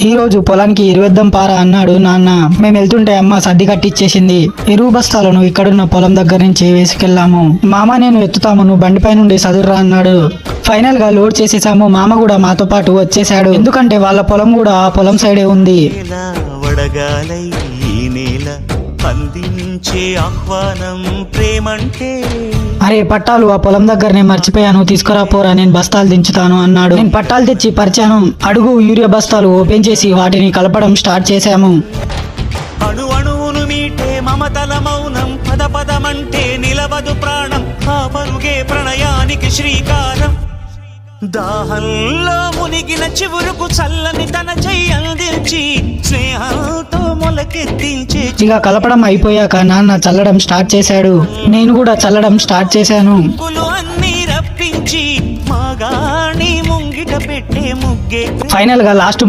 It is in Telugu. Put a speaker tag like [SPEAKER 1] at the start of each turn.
[SPEAKER 1] ఈ రోజు పొలానికి ఎరువేద్దాం పారా అన్నాడు నాన్న. మేము వెళ్తుంటే అమ్మ సర్ది కట్టిచ్చేసింది. ఎరువు బస్తాలను ఇక్కడున్న పొలం దగ్గర నుంచి వేసుకెళ్లాము. మామ నేను ఎత్తుతాము, నువ్వు బండిపై నుండి సదుర్రా అన్నాడు. ఫైనల్ గా లోడ్ చేసేసాము. మామ కూడా మాతో పాటు వచ్చేసాడు, ఎందుకంటే వాళ్ళ పొలం కూడా ఆ పొలం సైడే ఉంది. అరే పట్టాలు ఆ పొలం దగ్గరనే మర్చిపోయాను, తీసుకురా పోరా, నేను బస్తాలు దించుతాను అన్నాడు. నేను పట్టాలు తెచ్చి పరిచాను. అడుగు యూరియా బస్తాలు ఓపెన్ చేసి వాటిని కలపడం స్టార్ట్ చేశాము.
[SPEAKER 2] అణు అణువును మీటే మమతల మౌనం, పద పదమంటే నిలవదు ప్రాణం, ఆ పరుగే ప్రణయానికి శ్రీకారం. దాహంలో మునిగిన చివురుకు చల్లని తన చెయ్యందించి స్నేహంతో మొలకెత్తించే.
[SPEAKER 1] ఇక కలపడం అయిపోయాక నాన్న చల్లడం స్టార్ట్ చేశాడు. నేను కూడా చల్లడం స్టార్ట్ చేశాను.
[SPEAKER 2] అన్ని రప్పించి మాగాణి ముంగిట పెట్టే ముగ్గే.
[SPEAKER 1] ఫైనల్ గా లాస్ట్